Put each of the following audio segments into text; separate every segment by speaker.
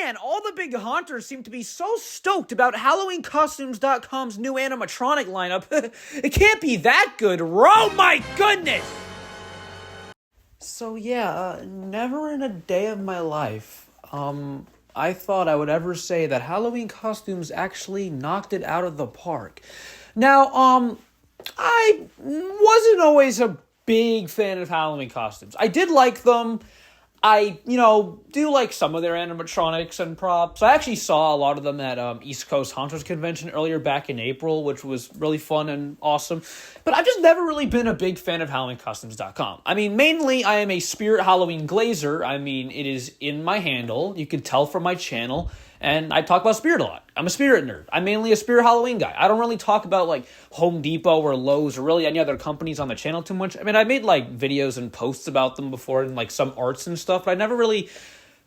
Speaker 1: man, all the big haunters seem to be so stoked about HalloweenCostumes.com's new animatronic lineup. It can't be that good. Oh my goodness! So yeah, never in a day of my life, I thought I would ever say that Halloween Costumes actually knocked it out of the park. Now, I wasn't always a big fan of Halloween costumes. I did like them. I, do like some of their animatronics and props. I actually saw a lot of them at East Coast Haunters Convention earlier back in April, which was really fun and awesome. But I've just never really been a big fan of HalloweenCostumes.com. I mean, mainly I am a Spirit Halloween glazer. I mean, it is in my handle. You can tell from my channel. And I talk about Spirit a lot. I'm a Spirit nerd. I'm mainly a Spirit Halloween guy. I don't really talk about, like, Home Depot or Lowe's or really any other companies on the channel too much. I mean, I made, like, videos and posts about them before and, like, some arts and stuff, but I never really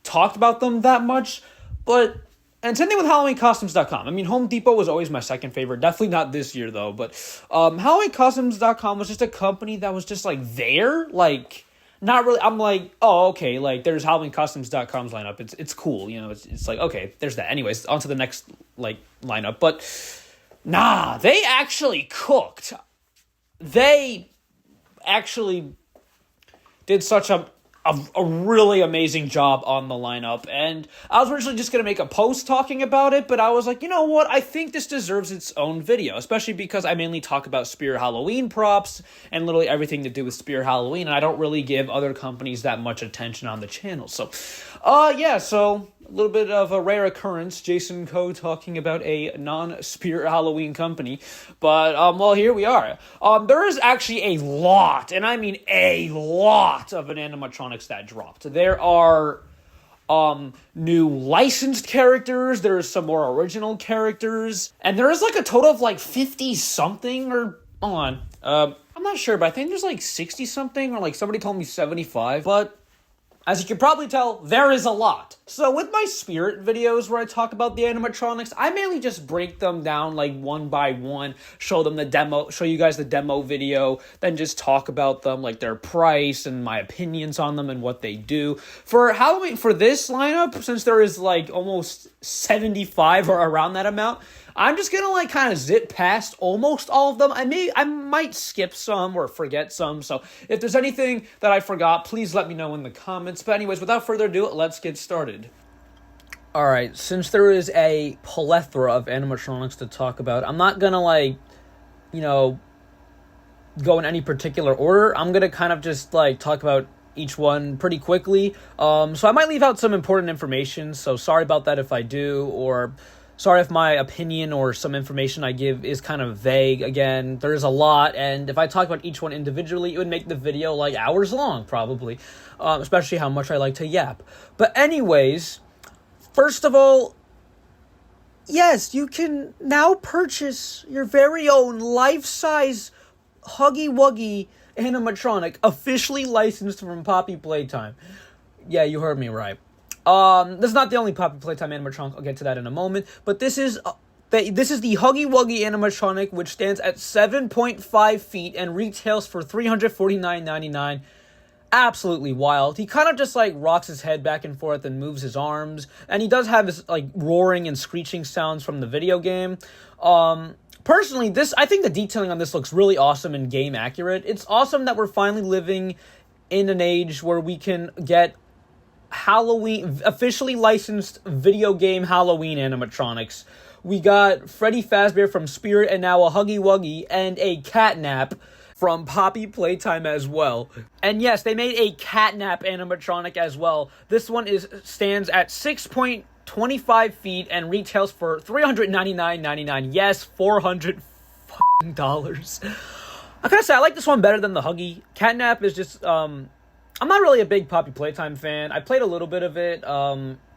Speaker 1: talked about them that much. And same thing with HalloweenCostumes.com. I mean, Home Depot was always my second favorite. Definitely not this year, though. But HalloweenCostumes.com was just a company that was just, like, there. Like, not really. I'm like, oh, okay, like, there's HalloweenCostumes.com's lineup. It's cool, it's like, okay, there's that. Anyways, on to the next, like, lineup. But, nah, they actually cooked. They actually did such a really amazing job on the lineup, and I was originally just going to make a post talking about it, but I was like, you know what, I think this deserves its own video, especially because I mainly talk about Spirit Halloween props and literally everything to do with Spirit Halloween, and I don't really give other companies that much attention on the channel. So, so a little bit of a rare occurrence, Jason Coe talking about a non-Spirit Halloween company, but, well, here we are. There is actually a lot, and I mean a lot of an animatronics that dropped. There are, new licensed characters, there's some more original characters, and there is, like, a total of, like, 50-something, or, hold on, I'm not sure, but I think there's, like, 60-something, or, like, somebody told me 75, but as you can probably tell, there is a lot. So with my Spirit videos where I talk about the animatronics, I mainly just break them down like one by one, show you guys the demo video, then just talk about them, like their price and my opinions on them and what they do. For Halloween, for this lineup, since there is like almost 75 or around that amount, I'm just gonna like kind of zip past almost all of them. I might skip some or forget some. So if there's anything that I forgot, please let me know in the comments. But anyways, without further ado, let's get started. Alright, since there is a plethora of animatronics to talk about, I'm not gonna go in any particular order. I'm gonna kind of just like talk about each one pretty quickly. So I might leave out some important information, so sorry about that if I do, or sorry if my opinion or some information I give is kind of vague. Again, there's a lot, and if I talk about each one individually, it would make the video like hours long, probably, especially how much I like to yap. But anyways, first of all, yes, you can now purchase your very own life-size Huggy Wuggy animatronic, officially licensed from Poppy Playtime. Yeah, you heard me right. This is not the only Poppy Playtime animatronic. I'll get to that in a moment. But this is the Huggy Wuggy animatronic, which stands at 7.5 feet and retails for $349.99. Absolutely wild. He kind of just like rocks his head back and forth and moves his arms, and he does have his like roaring and screeching sounds from the video game. Personally, I think the detailing on this looks really awesome and game accurate. It's awesome that we're finally living in an age where we can get Halloween, officially licensed video game Halloween animatronics. We got Freddy Fazbear from Spirit, and now a Huggy Wuggy and a Catnap from Poppy Playtime as well. And yes, they made a Catnap animatronic as well. This one stands at 6.25 feet and retails for $399.99. Yes, $400. I gotta say, I like this one better than the Huggy. Catnap is just, I'm not really a big Poppy Playtime fan. I played a little bit of it,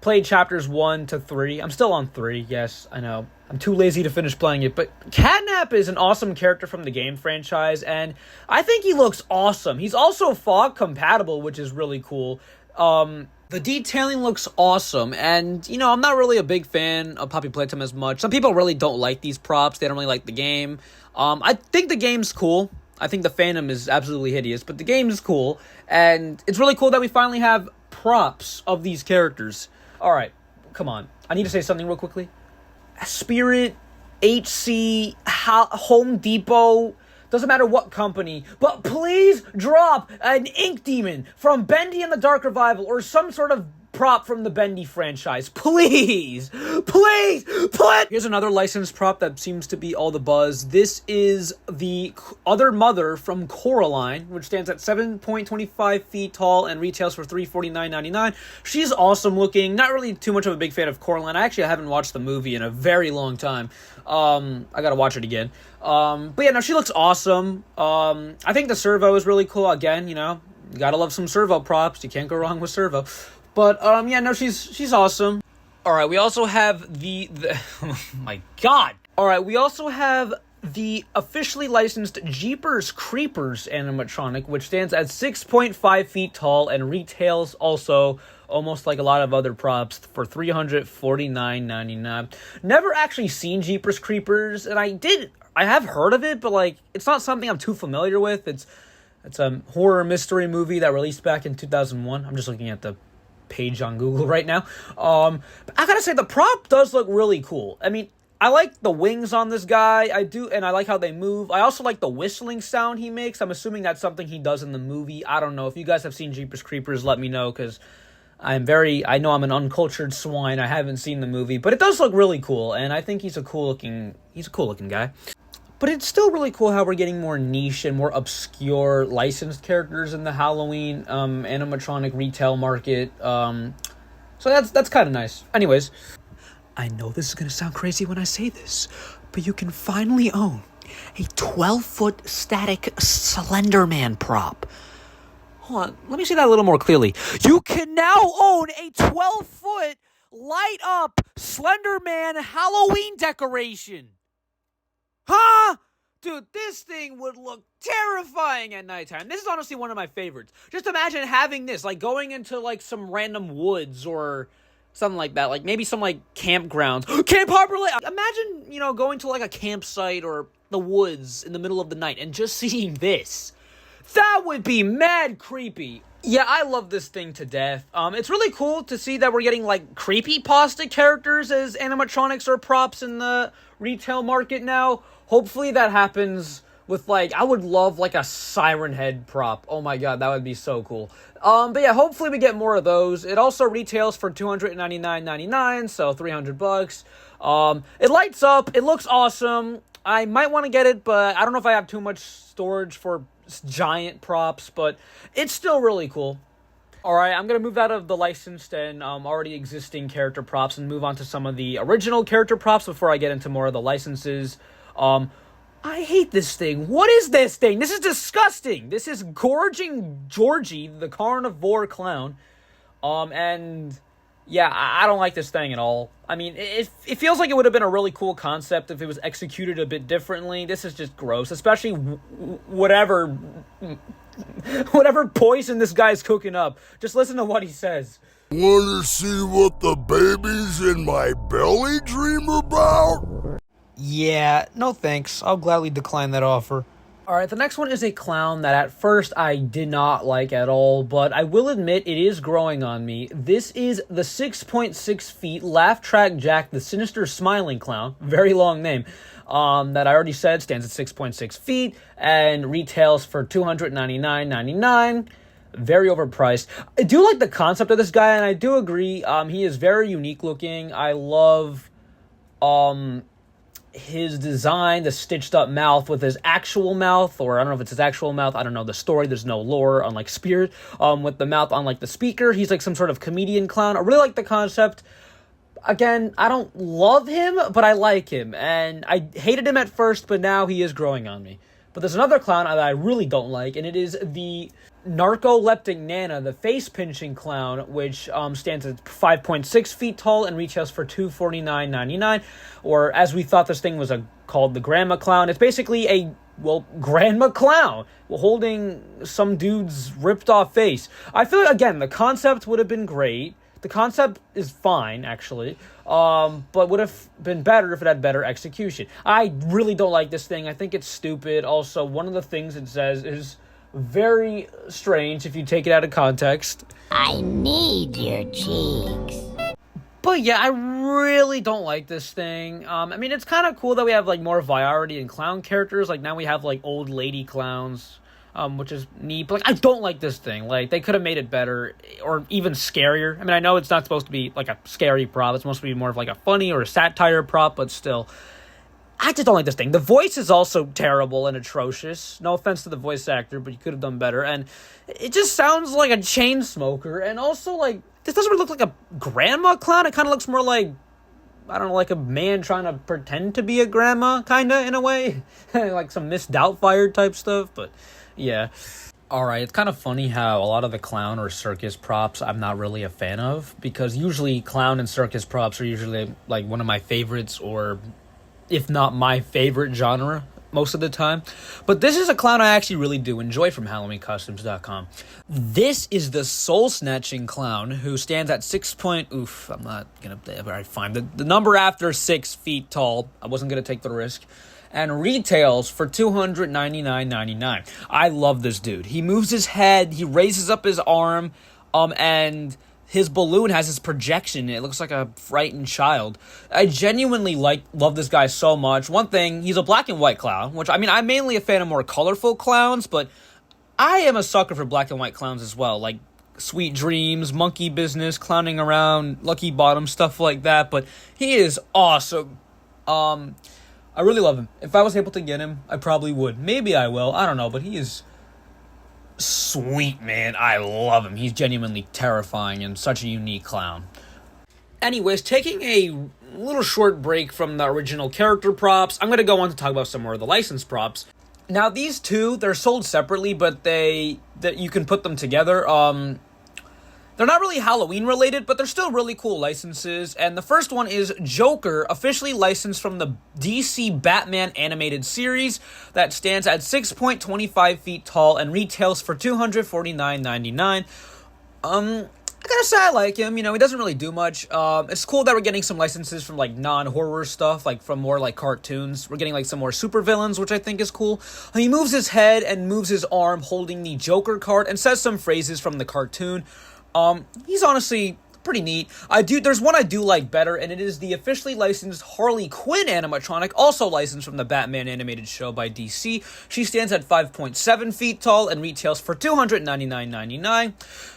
Speaker 1: played chapters 1 to 3. I'm still on 3, yes, I know. I'm too lazy to finish playing it, but Catnap is an awesome character from the game franchise, and I think he looks awesome. He's also fog compatible, which is really cool. The detailing looks awesome, and, I'm not really a big fan of Poppy Playtime as much. Some people really don't like these props. They don't really like the game. I think the game's cool. I think the fandom is absolutely hideous, but the game is cool, and it's really cool that we finally have props of these characters. Alright, come on. I need to say something real quickly. Spirit, HC, Home Depot, doesn't matter what company, but please drop an Ink Demon from Bendy and the Dark Revival or some sort of prop from the Bendy franchise. Please! Please! Please! Here's another licensed prop that seems to be all the buzz. This is the other mother from Coraline, which stands at 7.25 feet tall and retails for $349.99. She's awesome looking. Not really too much of a big fan of Coraline. I haven't watched the movie in a very long time. I gotta watch it again. But yeah, no, she looks awesome. I think the servo is really cool. Again, you know, you gotta love some servo props. You can't go wrong with servo. But, yeah, no, she's awesome. Alright, we also have the oh my god! Alright, we also have the officially licensed Jeepers Creepers animatronic, which stands at 6.5 feet tall and retails also almost like a lot of other props for $349.99. Never actually seen Jeepers Creepers, and I have heard of it, but, like, it's not something I'm too familiar with. It's a horror mystery movie that released back in 2001. I'm just looking at the page on Google right now. But I gotta say, the prop does look really cool. I mean, I like the wings on this guy. I do, and I like how they move. I also like the whistling sound he makes. I'm assuming that's something he does in the movie. I don't know. If you guys have seen Jeepers Creepers, let me know, because I know I'm an uncultured swine. I haven't seen the movie, but it does look really cool, and I think he's a cool looking guy. But it's still really cool how we're getting more niche and more obscure licensed characters in the Halloween animatronic retail market. So that's kind of nice. Anyways, I know this is going to sound crazy when I say this, but you can finally own a 12-foot static Slender Man prop. Hold on, let me say that a little more clearly. You can now own a 12-foot light-up Slender Man Halloween decoration. Huh? Dude, this thing would look terrifying at nighttime. This is honestly one of my favorites. Just imagine having this, like, going into, like, some random woods or something like that. Like, maybe some, like, campgrounds. Camp Harbor Lake! Imagine, you know, going to, like, a campsite or the woods in the middle of the night and just seeing this. That would be mad creepy. Yeah, I love this thing to death. It's really cool to see that we're getting, like, creepypasta characters as animatronics or props in the retail market now. Hopefully that happens with, like, I would love, like, a Siren Head prop. Oh my god, that would be so cool. But yeah, hopefully we get more of those. It also retails for $299.99, so $300. It lights up. It looks awesome. I might want to get it, but I don't know if I have too much storage for giant props, but it's still really cool. Alright, I'm going to move out of the licensed and already existing character props and move on to some of the original character props before I get into more of the licenses. I hate this thing. What is this thing? This is disgusting. This is Gorging Georgie, the carnivore clown. And yeah, I don't like this thing at all. I mean, it feels like it would have been a really cool concept if it was executed a bit differently. This is just gross, especially whatever poison this guy's cooking up. Just listen to what he says.
Speaker 2: Wanna see what the babies in my belly dream about?
Speaker 1: Yeah, no thanks. I'll gladly decline that offer. Alright, the next one is a clown that at first I did not like at all, but I will admit it is growing on me. This is the 6.6 feet Laugh Track Jack, the Sinister Smiling Clown. Very long name. That I already said stands at 6.6 feet and retails for $299.99. Very overpriced. I do like the concept of this guy, and I do agree. He is very unique looking. I love his design, the stitched up mouth with his actual mouth, or I don't know if it's his actual mouth, I don't know the story, there's no lore, unlike Spirit, with the mouth on like the speaker. He's like some sort of comedian clown. I really like the concept. Again, I don't love him, but I like him, and I hated him at first, but now he is growing on me. But there's another clown that I really don't like, and it is the Narcoleptic Nana, the face-pinching clown, which stands at 5.6 feet tall and retails for $249.99, or as we thought this thing was called the Grandma Clown. It's basically a, well, Grandma Clown holding some dude's ripped-off face. I feel like, again, the concept would have been great. The concept is fine, actually, but would have been better if it had better execution. I really don't like this thing. I think it's stupid. Also, one of the things it says is very strange if you take it out of context.
Speaker 3: I need your cheeks.
Speaker 1: But But yeah, I really don't like this thing. I mean, it's kind of cool that we have like more variety in clown characters. Like now we have like old lady clowns, which is neat. But like, I don't like this thing. Like they could have made it better or even scarier. I mean, I know it's not supposed to be like a scary prop. It's supposed to be more of like a funny or a satire prop, but still. I just don't like this thing. The voice is also terrible and atrocious. No offense to the voice actor, but you could have done better. And it just sounds like a chain smoker. And also, like, this doesn't really look like a grandma clown. It kind of looks more like, I don't know, like a man trying to pretend to be a grandma, kind of, in a way. Like some Miss Doubtfire type stuff. But, yeah. Alright, it's kind of funny how a lot of the clown or circus props I'm not really a fan of. Because usually clown and circus props are usually, like, one of my favorites or if not my favorite genre most of the time. But this is a clown I actually really do enjoy from HalloweenCostumes.com. This is the soul-snatching clown who stands at 6 point... Oof, I'm not going to... Alright, fine. The number after 6 feet tall. I wasn't going to take the risk. And retails for $299.99. I love this dude. He moves his head, he raises up his arm, and his balloon has this projection. It looks like a frightened child. I genuinely love this guy so much. One thing, he's a black and white clown, which, I mean, I'm mainly a fan of more colorful clowns, but I am a sucker for black and white clowns as well, like Sweet Dreams, Monkey Business, Clowning Around, Lucky Bottom, stuff like that, but he is awesome. I really love him. If I was able to get him, I probably would. Maybe I will, I don't know, but he is sweet, man. I love him. He's genuinely terrifying and such a unique clown. Anyways, taking a little short break from the original character props, I'm going to go on to talk about some more of the licensed props. Now, these two, they're sold separately, but you can put them together. They're not really Halloween related, but they're still really cool licenses. And the first one is Joker, officially licensed from the DC Batman animated series that stands at 6.25 feet tall and retails for $249.99. I gotta say I like him. You know, he doesn't really do much. It's cool that we're getting some licenses from like non-horror stuff, like from more like cartoons. We're getting like some more supervillains, which I think is cool. He moves his head and moves his arm holding the Joker card and says some phrases from the cartoon. He's honestly pretty neat. There's one I do like better, and it is the officially licensed Harley Quinn animatronic, also licensed from the Batman animated show by DC. She stands at 5.7 feet tall and retails for $299.99.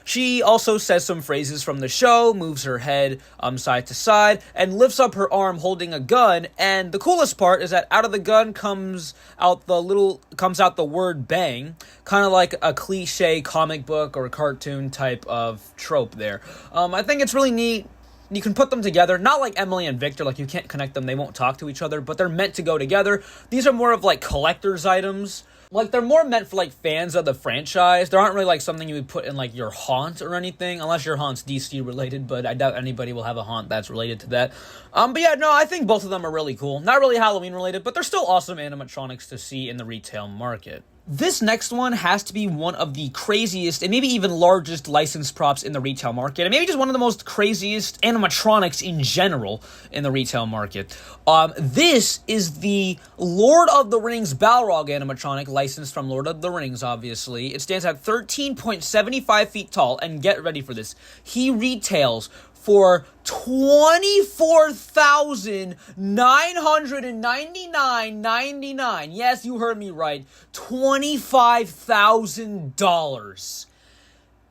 Speaker 1: She also says some phrases from the show, moves her head side to side, and lifts up her arm holding a gun. And the coolest part is that out of the gun comes out the word bang, kind of like a cliche comic book or cartoon type of trope there. I think it's really neat. You can put them together, not like Emily and Victor, like you can't connect them, they won't talk to each other, but they're meant to go together. These are more of like collector's items. Like, they're more meant for, like, fans of the franchise. They aren't really, like, something you would put in, like, your haunt or anything, unless your haunt's DC-related, but I doubt anybody will have a haunt that's related to that. But yeah, no, I think both of them are really cool. Not really Halloween-related, but they're still awesome animatronics to see in the retail market. This next one has to be one of the craziest and maybe even largest licensed props in the retail market, and maybe just one of the most craziest animatronics in general in the retail market. This is the Lord of the Rings Balrog animatronic, licensed from Lord of the Rings, obviously. It stands at 13.75 feet tall, and get ready for this. He retails for $24,999.99. Yes, you heard me right. $25,000.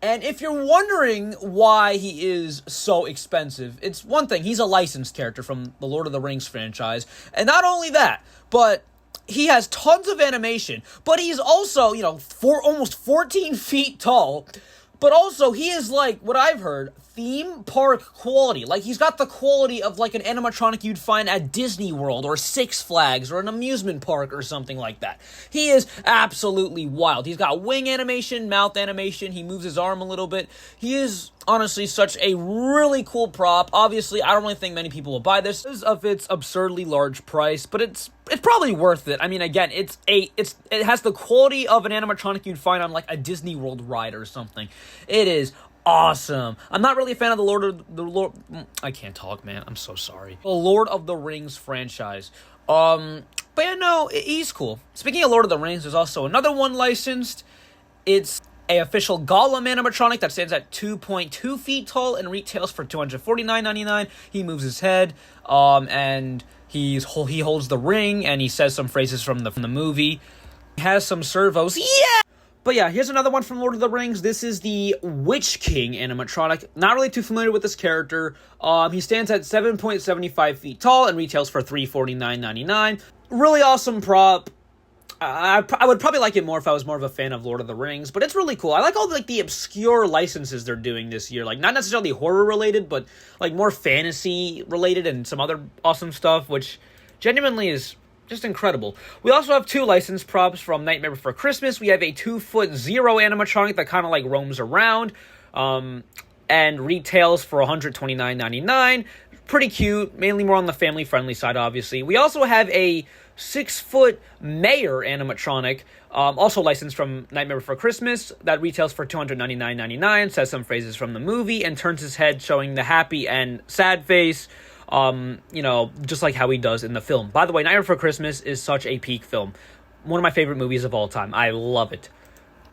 Speaker 1: And if you're wondering why he is so expensive, it's one thing. He's a licensed character from the Lord of the Rings franchise. And not only that, but he has tons of animation. But he's also, almost 14 feet tall. But also, he is, like, what I've heard, theme park quality. Like, he's got the quality of, like, an animatronic you'd find at Disney World or Six Flags or an amusement park or something like that. He is absolutely wild. He's got wing animation, mouth animation. He moves his arm a little bit. He is honestly such a really cool prop. Obviously, I don't really think many people will buy this because of its absurdly large price, but it's probably worth it. I mean, again, it has the quality of an animatronic you'd find on like a Disney World ride or something. It is awesome. I'm not really a fan of the I can't talk, man. I'm so sorry. The Lord of the Rings franchise. But yeah, no, he's cool. Speaking of Lord of the Rings, there's also another one licensed. It's a official Gollum animatronic that stands at 2.2 feet tall and retails for $249.99. He moves his head, and he holds the ring, and he says some phrases from the movie. He has some servos. Yeah! But yeah, here's another one from Lord of the Rings. This is the Witch King animatronic. Not really too familiar with this character. He stands at 7.75 feet tall and retails for $349.99. Really awesome prop. I would probably like it more if I was more of a fan of Lord of the Rings, but it's really cool. I like all the obscure licenses they're doing this year. Like, not necessarily horror related, but like more fantasy related and some other awesome stuff, which genuinely is just incredible. We also have two licensed props from Nightmare Before Christmas. We have a 2'0" animatronic that kind of like roams around, and retails for $129.99. Pretty cute, mainly more on the family-friendly side, obviously. We also have a 6' mayor animatronic, also licensed from Nightmare Before Christmas, that retails for $299.99, says some phrases from the movie, and turns his head, showing the happy and sad face, just like how he does in the film. By the way, Nightmare Before Christmas is such a peak film. One of my favorite movies of all time. I love it.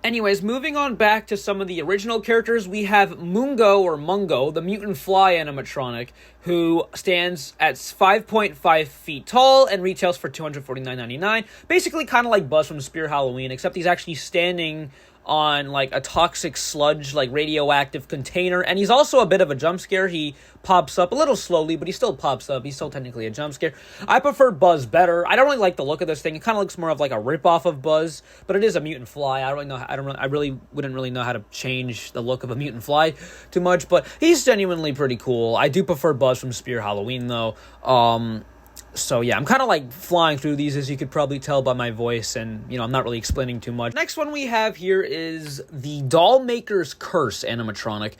Speaker 1: Anyways, moving on back to some of the original characters, we have Mungo, the mutant fly animatronic, who stands at 5.5 feet tall and retails for $249.99. Basically kind of like Buzz from Spear Halloween, except he's actually standing on like a toxic sludge, like radioactive container, and he's also a bit of a jump scare. He pops up a little slowly, but he still pops up. He's still technically a jump scare. I prefer Buzz better. I don't really like the look of this thing. It kind of looks more of like a ripoff of Buzz, but it is a mutant fly. I really wouldn't really know how to change the look of a mutant fly too much, but he's genuinely pretty cool. I do prefer Buzz from Spear Halloween though. So yeah, I'm kind of like flying through these, as you could probably tell by my voice, and I'm not really explaining too much. Next one we have here is the Doll Maker's Curse animatronic.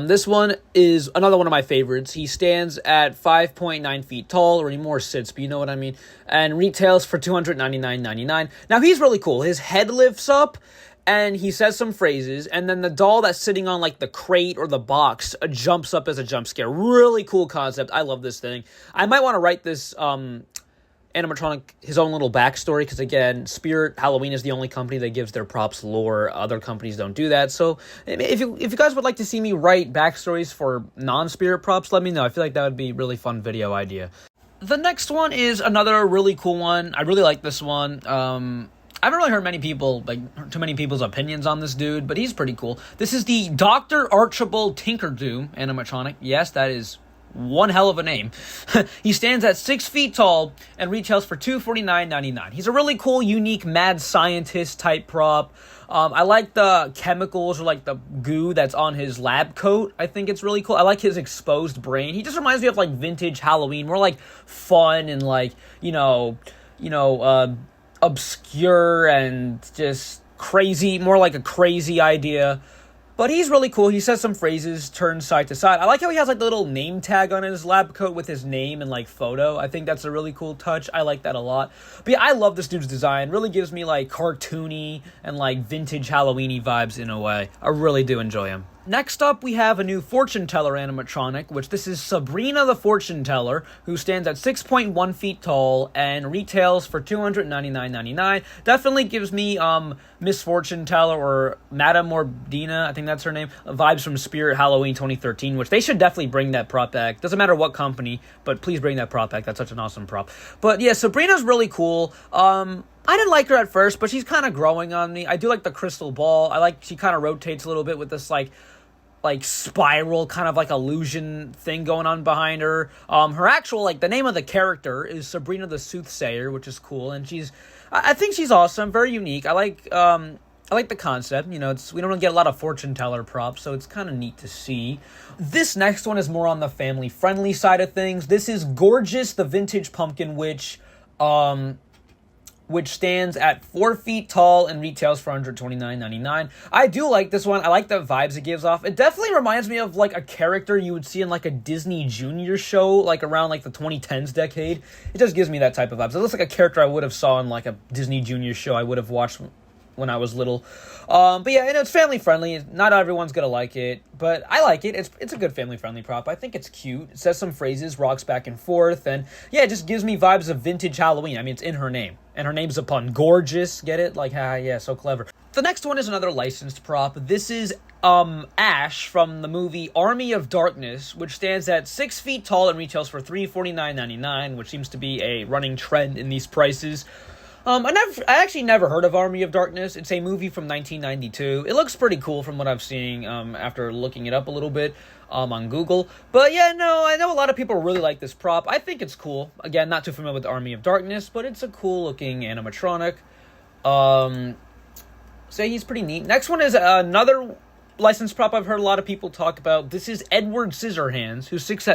Speaker 1: This one is another one of my favorites. He stands at 5.9 feet tall, or he more sits, but you know what I mean, and retails for $299.99. Now he's really cool. His head lifts up, and he says some phrases, and then the doll that's sitting on, like, the crate or the box jumps up as a jump scare. Really cool concept. I love this thing. I might want to write this animatronic his own little backstory, because, again, Spirit Halloween is the only company that gives their props lore. Other companies don't do that. So if you guys would like to see me write backstories for non-Spirit props, let me know. I feel like that would be a really fun video idea. The next one is another really cool one. I really like this one. I haven't really heard too many people's opinions on this dude, but he's pretty cool. This is the Dr. Archibald Tinkerdoom animatronic. Yes, that is one hell of a name. He stands at 6 feet tall and retails for $249.99. He's a really cool, unique, mad scientist type prop. I like the chemicals, or like the goo that's on his lab coat. I think it's really cool. I like his exposed brain. He just reminds me of like vintage Halloween, more like fun and like, obscure and just crazy, more like a crazy idea. But he's really cool. He says some phrases, turns side to side. I like how he has like the little name tag on his lab coat with his name and like photo. I think that's a really cool touch. I like that a lot. But yeah, I love this dude's design. Really gives me like cartoony and like vintage Halloween-y vibes in a way. I really do enjoy him. Next up, we have a new fortune teller animatronic, which this is Sabrina the Fortune Teller, who stands at 6.1 feet tall and retails for $299.99. Definitely gives me Miss Fortune Teller, or Madame Mordina, I think that's her name, vibes from Spirit Halloween 2013, which they should definitely bring that prop back. Doesn't matter what company, but please bring that prop back. That's such an awesome prop. But yeah, Sabrina's really cool. I didn't like her at first, but she's kind of growing on me. I do like the crystal ball. I like she kind of rotates a little bit with this like spiral kind of like illusion thing going on behind her. Her actual, like, the name of the character is Sabrina the Soothsayer, which is cool, and I think she's awesome, very unique. I like the concept. We don't really get a lot of fortune teller props, so it's kind of neat to see. This next one is more on the family friendly side of things. This is Gorgeous the Vintage Pumpkin Witch, which stands at 4 feet tall and retails for $129.99. I do like this one. I like the vibes it gives off. It definitely reminds me of like a character you would see in like a Disney Junior show, like around like the 2010s decade. It just gives me that type of vibes. It looks like a character I would have saw in like a Disney Junior show I would have watched when I was little. But yeah, it's family friendly. Not everyone's gonna like it, but I like it. It's a good family friendly prop. I think it's cute. It says some phrases, rocks back and forth, and yeah, it just gives me vibes of vintage Halloween. I mean, it's in her name, and her name's a pun. Gorgeous, get it? Like, yeah, so clever. The next one is another licensed prop. This is Ash from the movie Army of Darkness, which stands at 6 feet tall and retails for $349.99, which seems to be a running trend in these prices. I actually never heard of Army of Darkness. It's a movie from 1992. It looks pretty cool from what I've seen after looking it up a little bit on Google. But yeah, no, I know a lot of people really like this prop. I think it's cool. Again, not too familiar with Army of Darkness, but it's a cool looking animatronic. So he's pretty neat. Next one is another licensed prop I've heard a lot of people talk about. This is Edward Scissorhands, who stands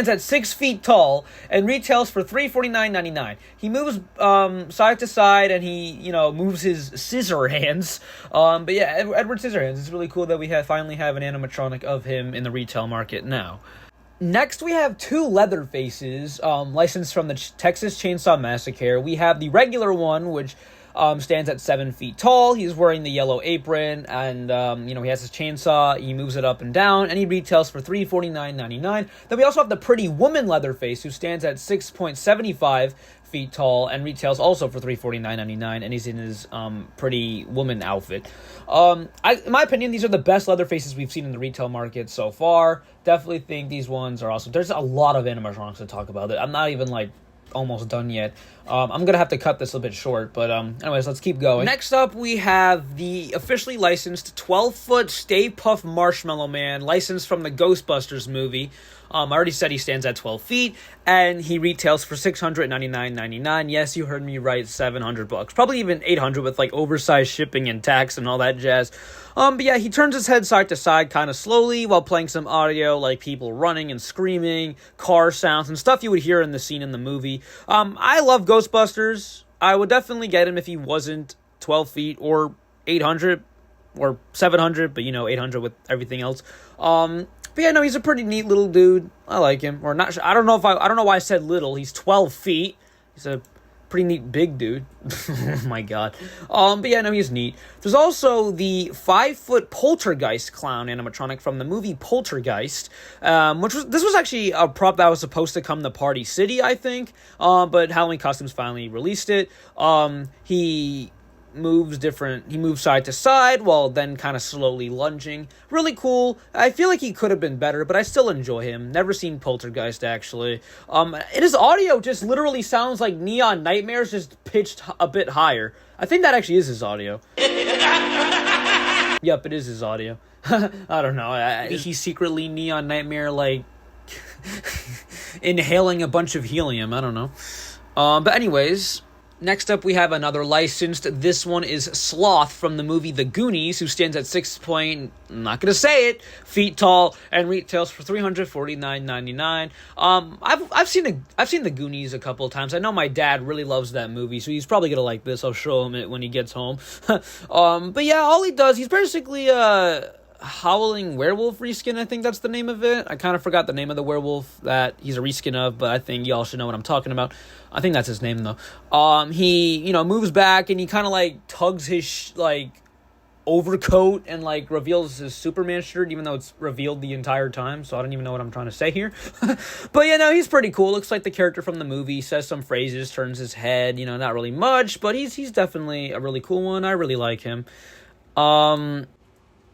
Speaker 1: at 6 feet tall and retails for $349.99. He moves side to side and he, moves his scissor hands. But yeah, Edward Scissorhands. It's really cool that we finally have an animatronic of him in the retail market now. Next, we have two Leatherfaces, licensed from the Texas Chainsaw Massacre. We have the regular one, which stands at 7 feet tall. He's wearing the yellow apron, and he has his chainsaw. He moves it up and down, and he retails for $349.99. Then we also have the Pretty Woman Leatherface, who stands at 6.75 feet tall and retails also for $349.99, and he's in his Pretty Woman outfit. In my opinion, these are the best Leatherfaces we've seen in the retail market so far. Definitely think these ones are awesome. There's a lot of animatronics to talk about. I'm not even almost done yet. I'm gonna have to cut this a bit short, but anyways, let's keep going. Next up, we have the officially licensed 12-foot Stay Puft Marshmallow Man, licensed from the Ghostbusters movie. I already said he stands at 12 feet, and he retails for $699.99. Yes, you heard me right, $700. Probably even $800 with oversized shipping and tax and all that jazz. But yeah, he turns his head side to side kind of slowly while playing some audio, like people running and screaming, car sounds, and stuff you would hear in the scene in the movie. I love Ghostbusters. I would definitely get him if he wasn't 12 feet or 800 or 700, but 800 with everything else. But yeah, no, he's a pretty neat little dude. I like him. Or not. I don't know why I said little. He's 12 feet. He's a pretty neat big dude. Oh my god. But yeah, no, he's neat. There's also the 5-foot Poltergeist clown animatronic from the movie Poltergeist, this was actually a prop that was supposed to come to Party City, I think. But Halloween Costumes finally released it. He moves side to side while then kind of slowly lunging. Really cool. I feel like he could have been better, but I still enjoy him. Never seen Poltergeist, actually. His audio just literally sounds like Neon Nightmares, just pitched a bit higher. I think that actually is his audio. Yep, it is his audio. I don't know. He's secretly Neon Nightmare, inhaling a bunch of helium. I don't know. But anyways, next up, we have another licensed. This one is Sloth from the movie The Goonies, who stands at 6 I'm not gonna say it, feet tall and retails for $349.99. I've seen The Goonies a couple of times. I know my dad really loves that movie, so he's probably gonna like this. I'll show him it when he gets home. But yeah, all he does, he's basically Howling Werewolf reskin, I think that's the name of it. I kind of forgot the name of the werewolf that he's a reskin of, but I think y'all should know what I'm talking about. I think that's his name, though. He, moves back, and he kind of, tugs his, overcoat and, reveals his Superman shirt, even though it's revealed the entire time, so I don't even know what I'm trying to say here. But, he's pretty cool. Looks like the character from the movie, says some phrases, turns his head, not really much, but he's definitely a really cool one. I really like him.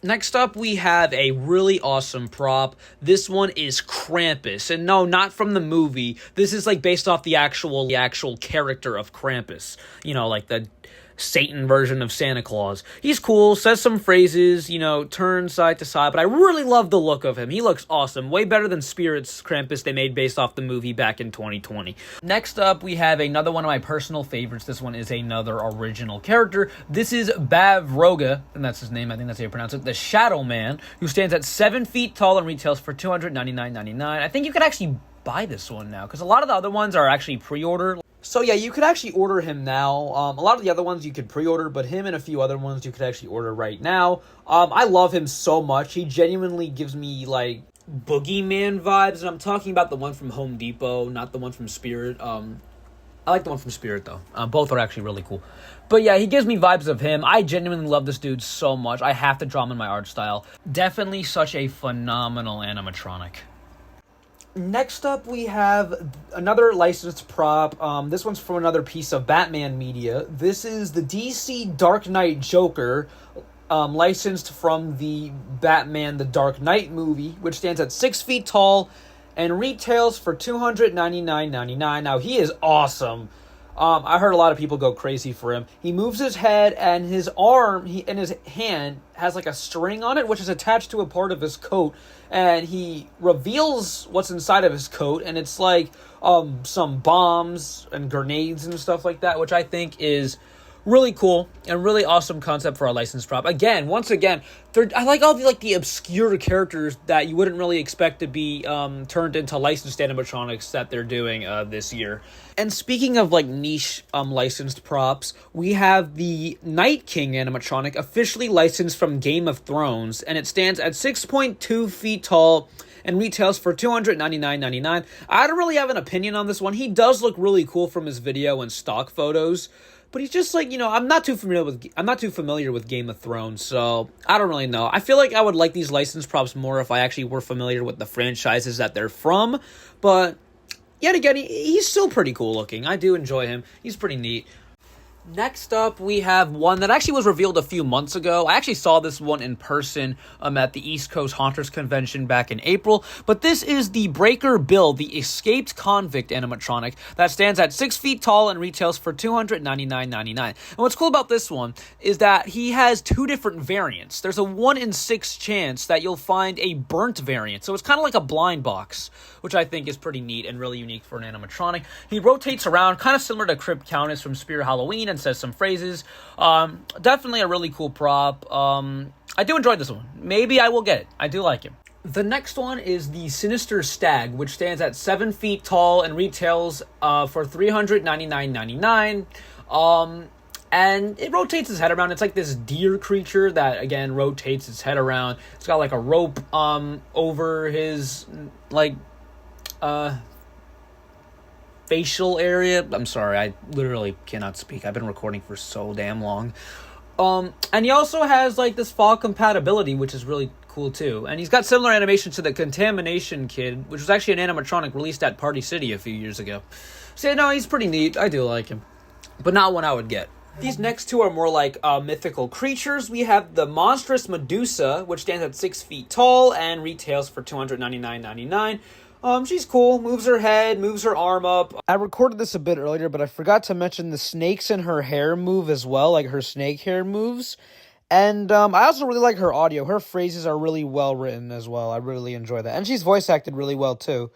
Speaker 1: Next up, we have a really awesome prop. This one is Krampus. And no, not from the movie. This is, based off the actual character of Krampus. The Satan version of Santa Claus. He's cool, says some phrases, turns side to side, but I really love the look of him. He looks awesome. Way better than Spirit's Krampus they made based off the movie back in 2020. Next up, we have another one of my personal favorites. This one is another original character. This is Bavroga, and that's his name, I think that's how you pronounce it, the Shadow Man, who stands at 7 feet tall and retails for $299.99. I think you could actually buy this one now, because a lot of the other ones are actually pre-order. So yeah, you could actually order him now. A lot of the other ones you could pre-order, but him and a few other ones you could actually order right now. I love him so much. He genuinely gives me, Boogeyman vibes, and I'm talking about the one from Home Depot, not the one from Spirit. I like the one from Spirit, though. Both are actually really cool. But yeah, he gives me vibes of him. I genuinely love this dude so much. I have to draw him in my art style. Definitely such a phenomenal animatronic. Next up, we have another licensed prop. This one's from another piece of Batman media. This is the DC Dark Knight Joker, licensed from the Batman The Dark Knight movie, which stands at 6 feet tall and retails for $299.99. Now, he is awesome. I heard a lot of people go crazy for him. He moves his head, and his arm and his hand has like a string on it, which is attached to a part of his coat, and he reveals what's inside of his coat, and it's like some bombs and grenades and stuff like that, which I think is really cool and really awesome concept for a licensed prop. Once again, I like all the obscure characters that you wouldn't really expect to be turned into licensed animatronics that they're doing this year. And speaking of niche licensed props, we have the Night King animatronic officially licensed from Game of Thrones, and it stands at 6.2 feet tall and retails for $299.99. I don't really have an opinion on this one. He does look really cool from his video and stock photos, but he's just I'm not too familiar with Game of Thrones, so I don't really know. I feel like I would like these licensed props more if I actually were familiar with the franchises that they're from, but yet again, he's still pretty cool looking. I do enjoy him. He's pretty neat. Next up, we have one that actually was revealed a few months ago. I actually saw this one in person at the East Coast Haunters Convention back in April. But this is the Breaker Bill, the escaped convict animatronic that stands at 6 feet tall and retails for $299.99. And what's cool about this one is that he has two different variants. There's a 1 in 6 chance that you'll find a burnt variant. So it's kind of like a blind box, which I think is pretty neat and really unique for an animatronic. He rotates around, kind of similar to Crypt Countess from Spear Halloween, and says some phrases. Definitely a really cool prop. I do enjoy this one. Maybe I will get it. I do like him. The next one is the Sinister Stag, which stands at 7 feet tall and retails for $399.99. And it rotates his head around. It's like this deer creature that, again, rotates its head around. It's got like a rope over his facial area. I'm sorry, I literally cannot speak. I've been recording for so damn long. And he also has this fog compatibility, which is really cool too. And he's got similar animation to the Contamination Kid, which was actually an animatronic released at Party City a few years ago. So no, he's pretty neat. I do like him, but not one I would get. These next two are more like mythical creatures. We have the monstrous Medusa, which stands at 6 feet tall and retails for $299.99. She's cool, moves her head, moves her arm up. I recorded this a bit earlier, but I forgot to mention the snakes in her hair move as well, like her snake hair moves. And I also really like her audio. Her phrases are really well written as well. I really enjoy that. And she's voice acted really well too.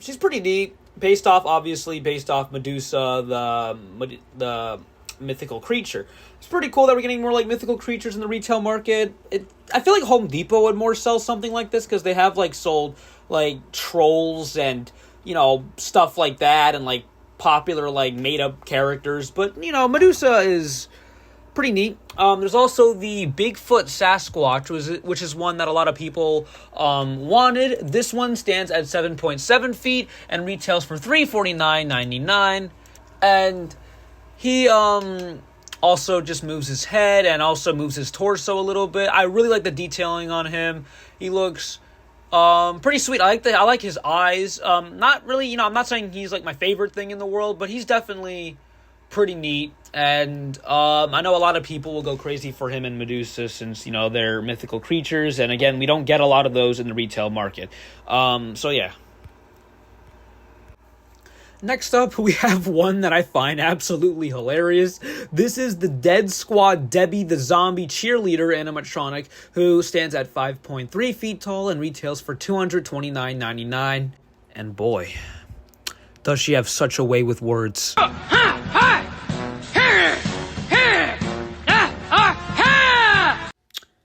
Speaker 1: She's pretty neat, based off Medusa, the mythical creature. It's pretty cool that we're getting more mythical creatures in the retail market. I feel like Home Depot would more sell something like this because they have sold trolls and stuff like that and popular made up characters, but Medusa is pretty neat. There's also the Bigfoot Sasquatch, which is one that a lot of people wanted. This one stands at 7.7 feet and retails for $349.99, and he also just moves his head and also moves his torso a little bit. I really like the detailing on him. He looks pretty sweet. I like his eyes. Not really, I'm not saying he's my favorite thing in the world, but he's definitely pretty neat. And I know a lot of people will go crazy for him and Medusa since, they're mythical creatures. And again, we don't get a lot of those in the retail market. So yeah. Next up, we have one that I find absolutely hilarious. This is the Dead Squad Debbie the Zombie Cheerleader animatronic, who stands at 5.3 feet tall and retails for $229.99. And boy, does she have such a way with words.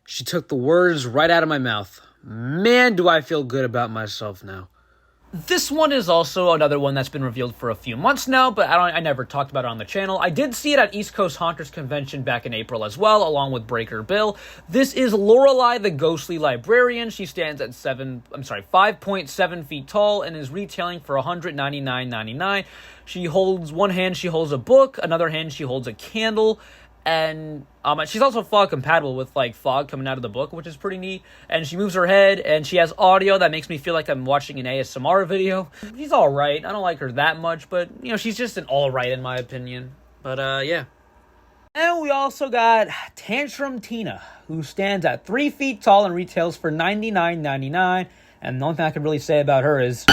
Speaker 1: She took the words right out of my mouth. Man, do I feel good about myself now. This one is also another one that's been revealed for a few months now, but I never talked about it on the channel. I did see it at East Coast Haunters Convention back in April as well, along with Breaker Bill. This is Lorelei the Ghostly Librarian. She stands at 5.7 feet tall and is retailing for $199.99. One hand she holds a book, another hand she holds a candle, And she's also fog compatible with like fog coming out of the book, which is pretty neat. And she moves her head, and she has audio that makes me feel like I'm watching an ASMR video. She's all right. I don't like her that much, but you know, she's just an all right in my opinion. But yeah. And we also got Tantrum Tina, who stands at 3 feet tall and retails for $99.99. And the only thing I can really say about her is...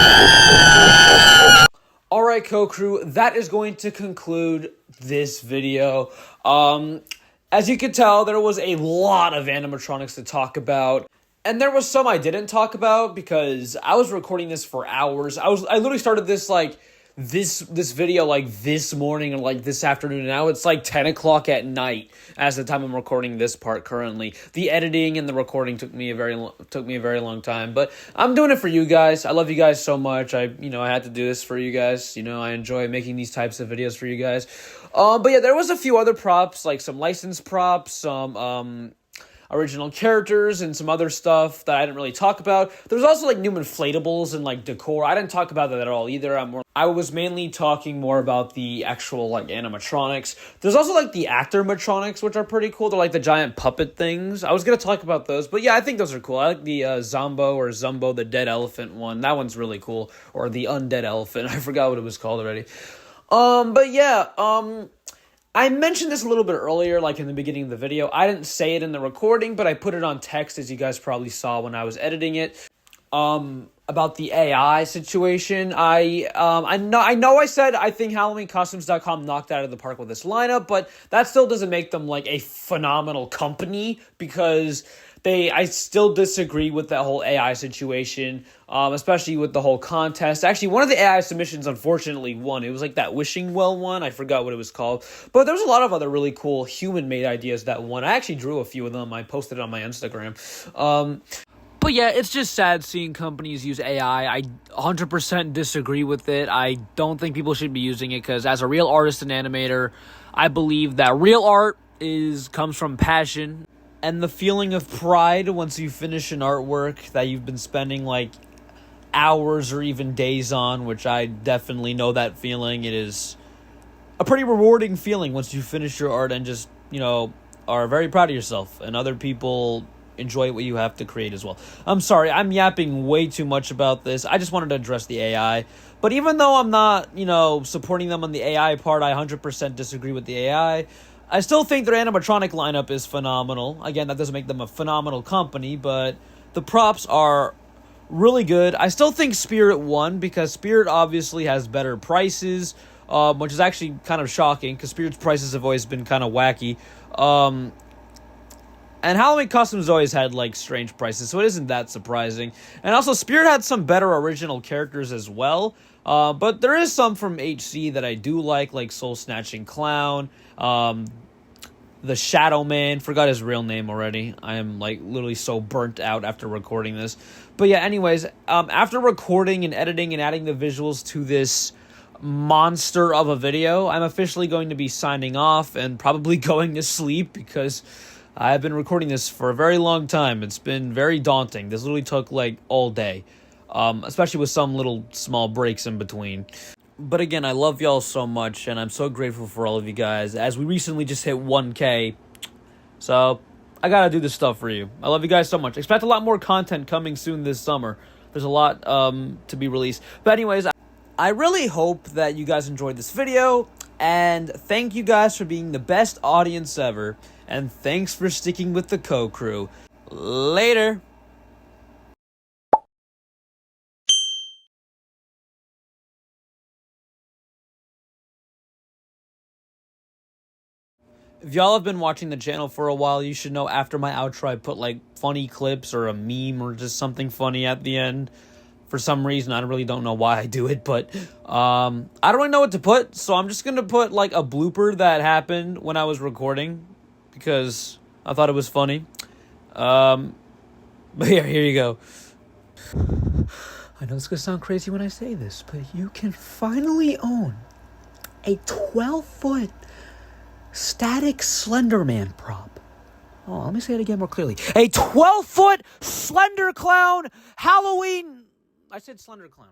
Speaker 1: Alright, co-crew, that is going to conclude this video. As you can tell, there was a lot of animatronics to talk about. And there was some I didn't talk about because I was recording this for hours. I literally started this like... This video like this morning or like this afternoon. Now it's like 10 o'clock at night as the time I'm recording this part currently. The editing and the recording took me a very long time, but I'm doing it for you guys. I love you guys so much. I had to do this for you guys. I enjoy making these types of videos for you guys. But yeah, there was a few other props, like some licensed props, some original characters and some other stuff that I didn't really talk about. There's also like new inflatables and like decor. I didn't talk about that at all either. I was mainly talking more about the actual like animatronics. There's also like the actor-matronics, which are pretty cool. They're like the giant puppet things. I was gonna talk about those, but yeah, I think those are cool. I like the Zumbo, the dead elephant one. That one's really cool. Or the undead elephant. I forgot what it was called already. But yeah, I mentioned this a little bit earlier, like in the beginning of the video. I didn't say it in the recording, but I put it on text, as you guys probably saw when I was editing it. About the AI situation. I know I said I think HalloweenCostumes.com knocked out of the park with this lineup, but that still doesn't make them like a phenomenal company because I still disagree with that whole AI situation, especially with the whole contest. Actually, one of the AI submissions unfortunately won. It was like that wishing well one. I forgot what it was called. But there was a lot of other really cool human-made ideas that won. I actually drew a few of them. I posted it on my Instagram. But yeah, it's just sad seeing companies use AI. I 100% disagree with it. I don't think people should be using it because as a real artist and animator, I believe that real art comes from passion and the feeling of pride once you finish an artwork that you've been spending like hours or even days on, which I definitely know that feeling. It is a pretty rewarding feeling once you finish your art and just, are very proud of yourself and other people enjoy what you have to create as well. I'm sorry, I'm yapping way too much about this. I just wanted to address the AI. But even though I'm not, supporting them on the AI part, I 100% disagree with the AI. I still think their animatronic lineup is phenomenal. Again, that doesn't make them a phenomenal company, but the props are really good. I still think Spirit won because Spirit obviously has better prices, which is actually kind of shocking because Spirit's prices have always been kind of wacky. And Halloween Costumes always had, like, strange prices, so it isn't that surprising. And also, Spirit had some better original characters as well. But there is some from HC that I do like Soul Snatching Clown, the Shadow Man. Forgot his real name already. I am, like, literally so burnt out after recording this. But yeah, anyways, after recording and editing and adding the visuals to this monster of a video, I'm officially going to be signing off and probably going to sleep because I've been recording this for a very long time. It's been very daunting. This literally took, like, all day. Especially with some little small breaks in between. But again, I love y'all so much, and I'm so grateful for all of you guys, as we recently just hit 1K. So, I gotta do this stuff for you. I love you guys so much. Expect a lot more content coming soon this summer. There's a lot to be released. But anyways, I really hope that you guys enjoyed this video, and thank you guys for being the best audience ever, and thanks for sticking with the co-crew. Later! If y'all have been watching the channel for a while, you should know after my outro I put like funny clips or a meme or just something funny at the end. For some reason, I really don't know why I do it, but I don't really know what to put, so I'm just gonna put like a blooper that happened when I was recording because I thought it was funny. But yeah, here you go. I know it's gonna sound crazy when I say this, but you can finally own a 12-foot static Slenderman prop. Oh, let me say it again more clearly. A 12-foot Slender Clown Halloween... I said Slender Clown.